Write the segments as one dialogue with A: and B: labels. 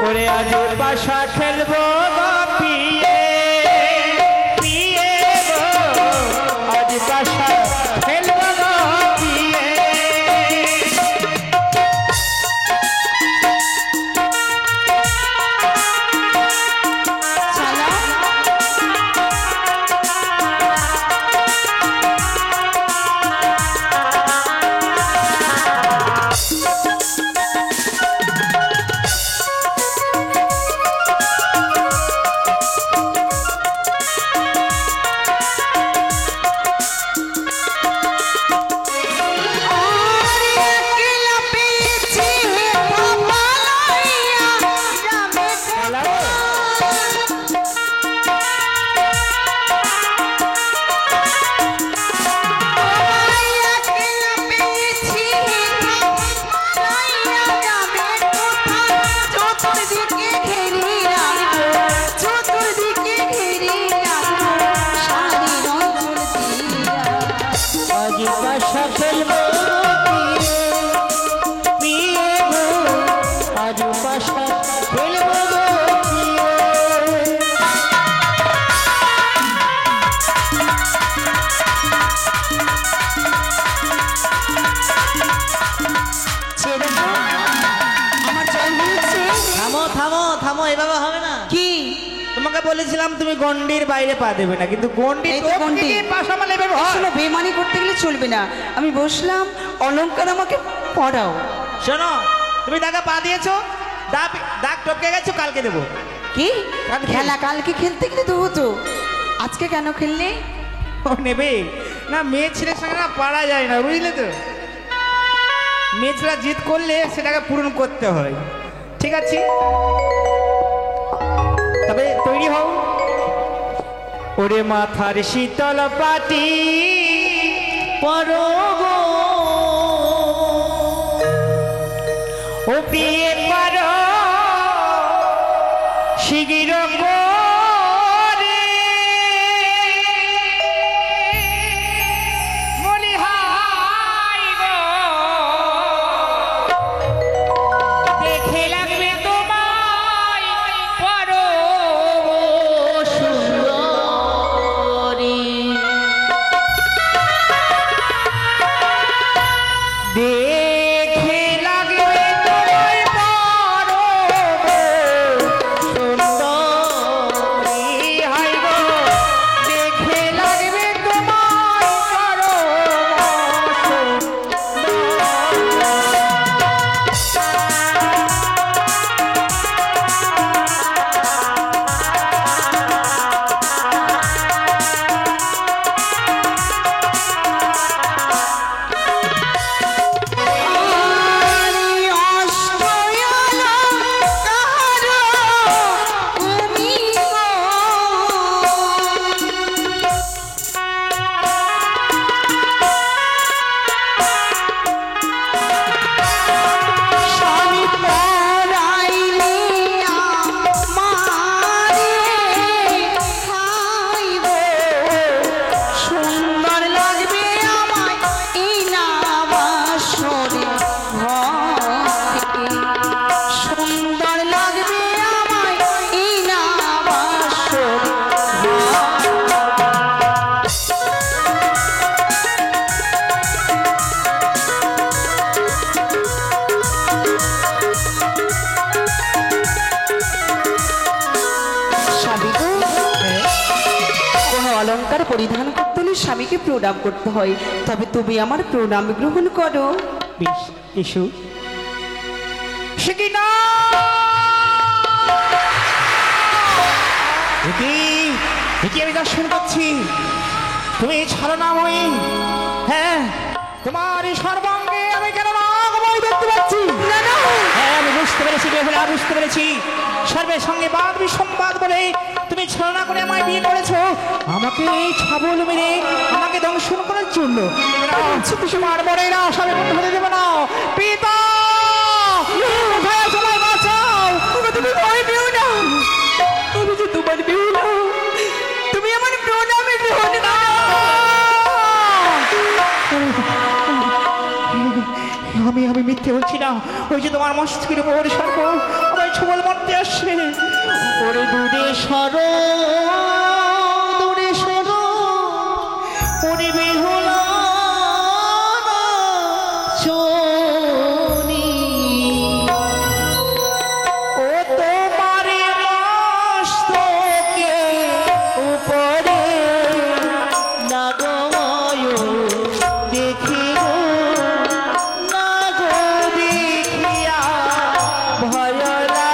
A: ওরে আজ পাশা খেলবো গো পিয়ে পিয়ে গো আজ পাশা খেলবো গো পিয়ে বলেছিলাম তুমি গন্ডির বাইরে পা দেবে না, কিন্তু গন্ডি পাশা মালে
B: বেমানি করতে গেলে চলবে না। আমি বসলাম, অলংকার আমাকে পড়াও।
A: শোনো, তুমি দাগা পা দিয়েছো, দাগ টপকে গেছো, কালকে দেবো।
B: কি খেলা? কালকে খেলতে গেলে তো হতো, আজকে কেন খেললে?
A: ও নেবে না, মেয়ে ছেলের সঙ্গে না পারা যায় না, বুঝলে তো। মেয়ে ছেলেরা জিত করলে সেটাকে পূরণ করতে হয়। ঠিক আছে, তবে তৈরি হও। ওরে মাথার শীতল পাটি পরো গো, ও বিয়ে করো শিগির করে, বলি হাই গো দেখে লাগবে তোমায় পরো সুন্দরী, দেখে লাগবে তোমায় পরো সুন্দরী, হাই গো দেখে লাগবে তোমায় পরো
B: অলংকার পরিধান করতে হলে স্বামীকে প্রণাম করতে হয়, তবে তুমি আমার প্রণাম গ্রহণ করো।
A: বেশ, এসো। আমি দর্শন করছি, তুমি ছলনাময়ী। হ্যাঁ, তোমার এই সর্বাঙ্গে আমি কেন নাগময় দেখতে পাচ্ছি। হ্যাঁ, আমি বুঝতে পেরেছি, বুঝতে পেরেছি। সর্বের সঙ্গে বাদ বিসম্বাদ বলে তুমি ছলনা করে আমায় বিয়ে করেছো, আমাকে ছাবল মেরে আমাকে দংশন করার জন্য। তোমার মনে না সবাই হতে দেবে না। পিতা, সবাই বাঁচাও, তুমি ভয় পেও না।
B: আমি যে তোমার পেও না, তুমি আমার প্রণামে গ্রহণ করো।
A: আমি মিথ্যে বলছি না। ওই যে তোমার মস্তিষ্কের উপর সর্ব আমায় ছবল মারতে আসছে। ওরে দূরে সরো, দূরে সরো, ওরে বেহুলা চনি। ও তোমারে মস্তকে উপরে নাগময় দেখি গো, নাগো দেখিয়া ভয় লাগে।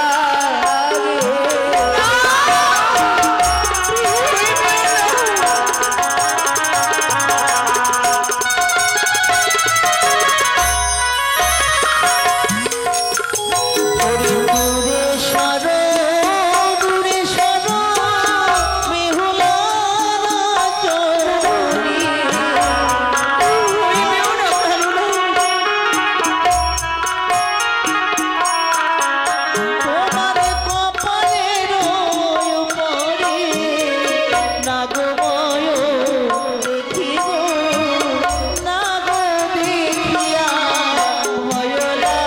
A: দূরে সরো, দূরে সরো, বেহুলা চনি। তোমার কপালের উপরে নাগময় দেখি গো, নাগো দেখিয়া ভয় লাগে।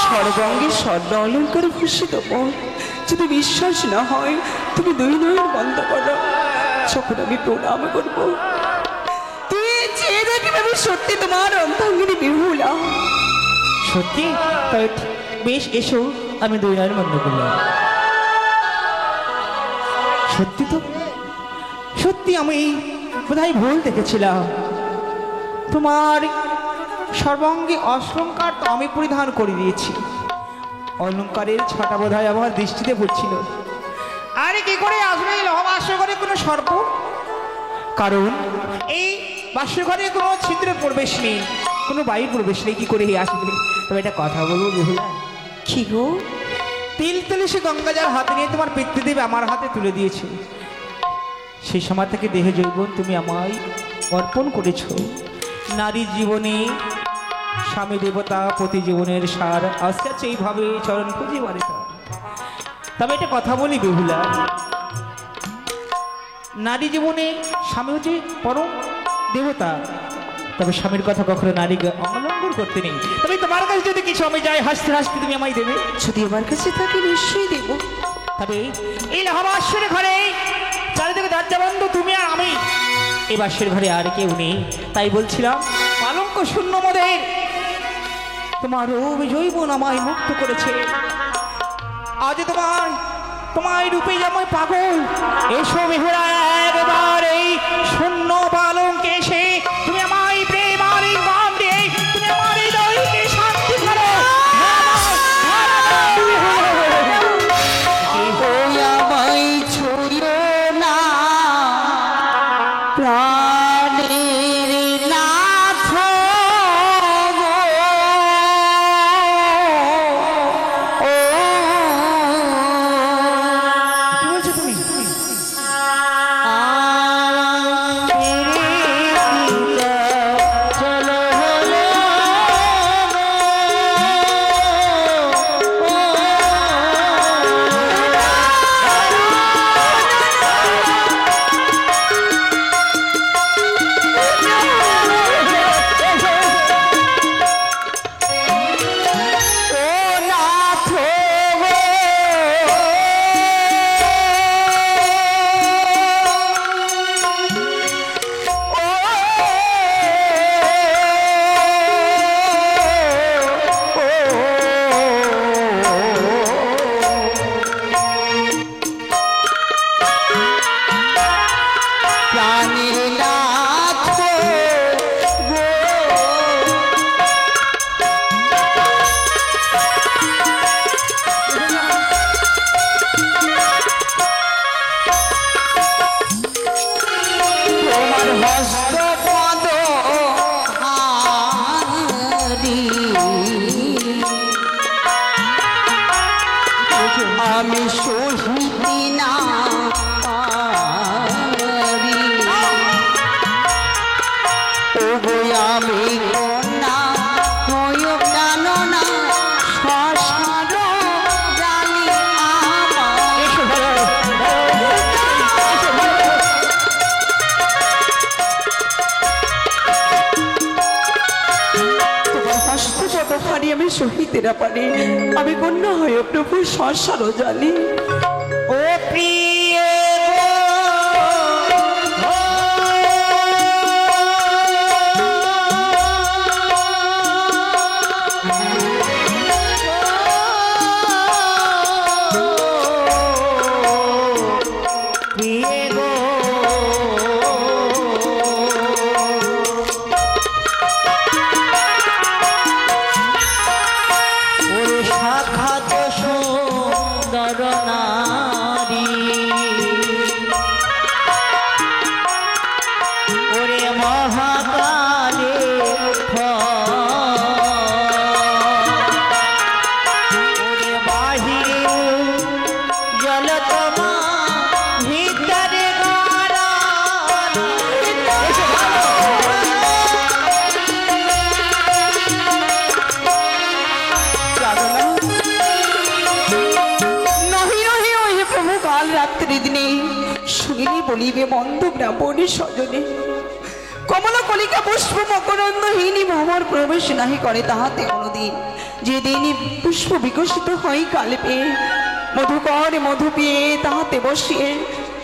B: সর্বাঙ্গে স্বর্ণ অলঙ্কার ভূষিত মন, যদি বিশ্বাস না হয় তুমি দুই নয়ন বন্ধ করো, যখন আমি প্রণাম করব তুই চেয়ে দেখবে আমি সত্যি তোমার অর্ধাঙ্গিনী বেহুলা।
A: সত্যি? তাই বেশ, এসো, আমি দুই নয়ন বন্ধ করলাম। সত্যি তো, সত্যি আমি বোধহয় ভুল দেখেছিলাম। তোমার সর্বাঙ্গে অলঙ্কার তো আমি পরিধান করে দিয়েছি, অলঙ্কারের ছটা বোধহয় আমার দৃষ্টিতে পড়ছিল। আরে কি করে আসবে এই বাসঘরে কোনো সর্প? কারণ এই বাসঘরে কোনো ছিদ্রের প্রবেশ নেই, কোনো বায়ুর প্রবেশ নেই, কি করে আসবে? তবে একটা কথা বলবো বেহুলা।
B: কি গো?
A: তিল তেলে সে গঙ্গা জল হাতে নিয়ে তোমার পিতৃদেব আমার হাতে তুলে দিয়েছে। সেই সময় থেকে দেহে যৌবন তুমি আমায় অর্পণ করেছ। নারী জীবনে স্বামী দেবতা, প্রতি জীবনের সার, আজকে আছে এইভাবে চরণ খুঁজে বাড়ি। তবে একটা কথা বলি বেহুলা, নারী জীবনে স্বামী হচ্ছে পরম দেবতা, তবে স্বামীর কথা কখনো নারীকে অবলম্বন করতে নেই। তবে তোমার কাছে যদি কিছু আমি যাই, হাসতে হাসতে তুমি আমায় দেবে।
B: যদি আমার কাছে থাকে নিশ্চয়ই দেব।
A: তবে এই লাহাবাসের ঘরে চারিদিকে দরজা বন্ধ, তুমি আর আমি, এই বাসের ঘরে আর কেউ নেই। তাই বলছিলাম পালঙ্ক শূন্য মোদের তোমার জৈবন আমায় মুক্ত করেছে। আজ তোমার রূপে যেমন পাগল, এসো বেহুলা একবার এই শূন্য পালঙ্কে এসে তুমি আমায় প্রেম আর গান দিয়ে তুমি আমার হৃদয়কে শান্তি করো।
B: আমায় ছুঁয়ো না প্রাণের নাথ গো, ও
A: কি বলছো তুমি?
B: আমাকে আমি সহিতে না পারি। ওগো আমি কন্যা হইও কেন না শ্মশান জানি তোমার হস্তপদ হারি আমি সহিতে না পারি। আমি কন্যা হইও প্রভু শ্মশান জানি।
A: ও প্রিয়
B: বলিবে মন্দ ব্রাহ্মণী স্বজনে কমল কলিকা পুষ্প মকরন্দহীনী ভ্রমর প্রবেশ নাহি করে তাহাতে কোনদিন। যেদিনই পুষ্প বিকশিত হয় কালে পেয়ে মধুকর মধু পেয়ে তাহাতে বসিয়ে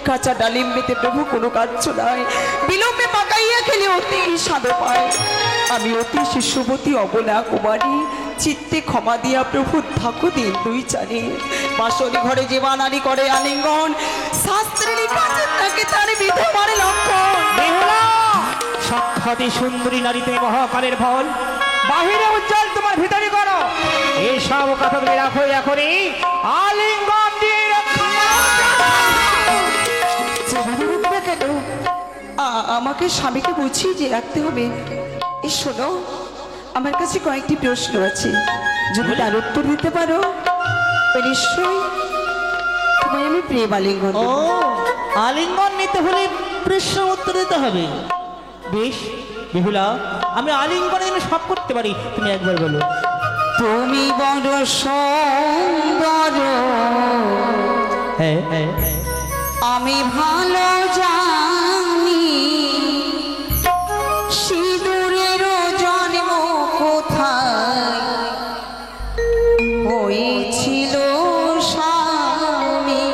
B: কাঁচা ডালিম্বেতে প্রভু কোনো কার্য নাই বিলম্বে পাকাইয়া খেলে অতি স্বাদ পায়। আমি অতি শিশুবতী অবলা কুমারী চিত্তে ক্ষমা দিয়া প্রভু থাকো দিন দুই চারি। বাসরি ঘরে যে বানানি করে আলিঙ্গন শাস্ত্রে লেখা আছে তাকে তার বিধবার লক্ষণ।
A: সাক্ষাৎ সুন্দরী নারীতে মহাকালের ফল বাহিরে উজ্জ্বল তোমার ভিতরে করো। এইসব কথা তুমি রাখো এখনই আলিঙ্গন দিয়ে রক্ষা
B: কেন আমাকে স্বামীকে বুঝিয়ে যে রাখতে হবে। এই শোনো আমার কাছে কয়েকটি প্রশ্ন আছে, যদি তার উত্তর দিতে পারো নিশ্চয়ই তোমায় আমি প্রেম আলিঙ্গন দেব।
A: ও আলিঙ্গন নিতে হলে প্রশ্ন উত্তর দিতে হবে। বেশ বিহুলা, আমি আলিঙ্গনে আমি সব করতে পারি, তুমি একবার বলো।
B: তুমি বড় সুন্দর
A: হ্যাঁ হ্যাঁ
B: আমি ভালো জানি, সিঁদুরের জন্ম কোথায় হয়েছিল স্বামী।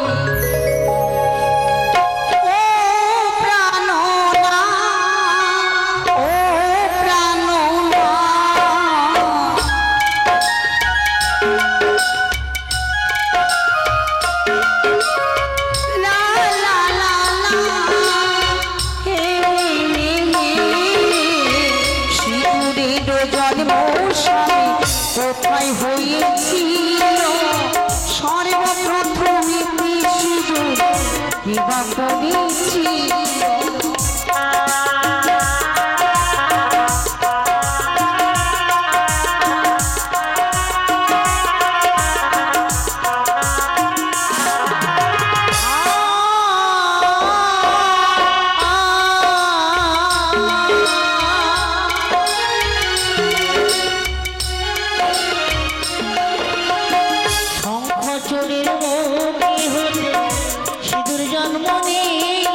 B: ও প্রাণনা, ও প্রাণনা, লা লা লা লা, হে হে হে, সিঁদুরের জন্ম স্বামী কোথায় হয়েছিল, সর্বপ্রথমে সিঁদুর কিবা করেছিল।
A: শঙ্খচূড়ের মুখে হতে সিঁদুর জন্ম নিল,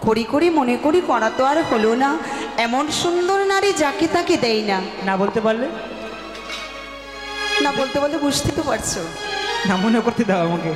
B: করি করি মনে করি করা তো আর হলো না। এমন সুন্দর নারী যাকে তাকে দেয় না।
A: না বলতে পারলে?
B: না বলতে বলতে বুঝতে তো পারছো।
A: না মনে করতে দাও আমাকে।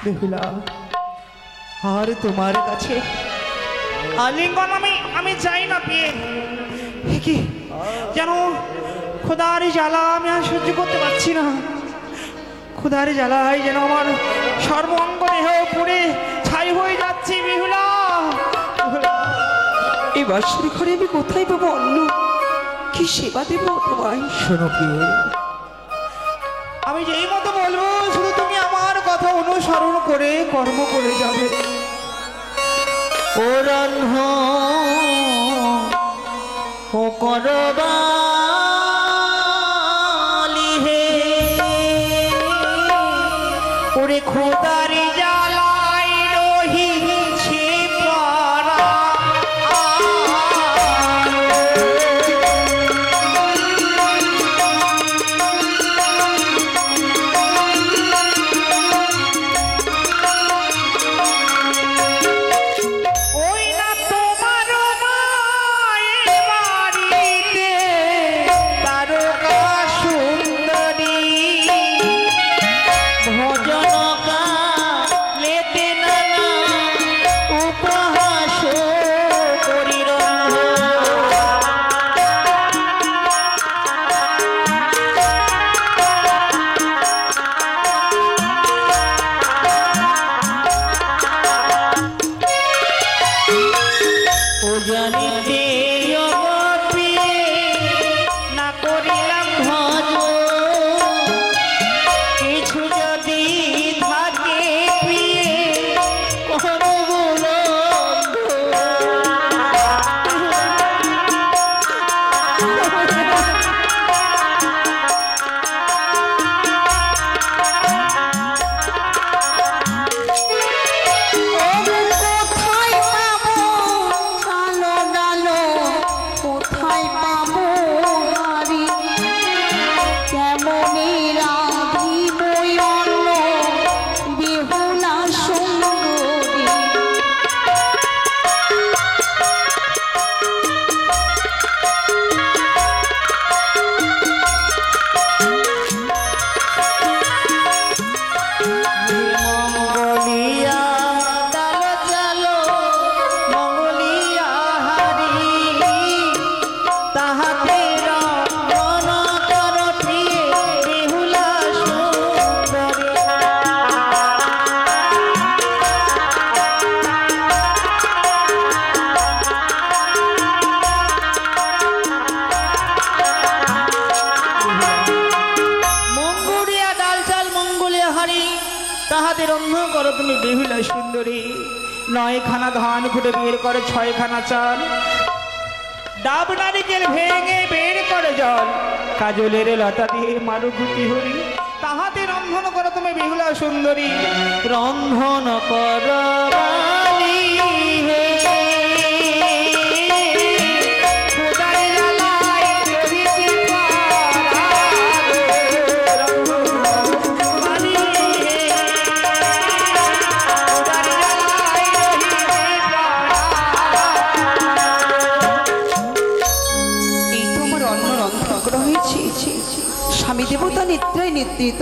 A: বেহুলা, আর তোমার কাছে আলিঙ্গন আমি চাই না পেয়ে। কি যেন খোদার জ্বালা আমি আর সহ্য করতে পারছি না। খোদার জ্বালায় যেন আমার সর্বাঙ্গ দেহ পুড়ে ছাই হয়ে যাচ্ছে। বেহুলা,
B: এই বাসর ঘরে আমি কোথায় পাবো অন্য? কি সেবা দেবো তোমায়?
A: শোনো প্রিয়, আমি যেই মতো বলবো শুধু তুমি আমার কথা অনুসরণ করে কর্ম করে যাবে। ও রন্ধ ও করবালি হে, ওরে খোদারি জ্বালাই রহিছে পারা। তাহাদের অন্য করো তুমি বেহুলা সুন্দরী। 9 খানা ধান ফুটে বের করে 6 খানা চাল, ডাব নারিকেল ভেঙে বের করে জল, কাজলের লতা দিয়ে মারুগুটি হরি। তাহাতে রন্ধন করো তুমি বেহুলা সুন্দরী। রন্ধন করো বালি হে,
B: স্বামী দেবতা নিদ্রায় নিদ্রিত।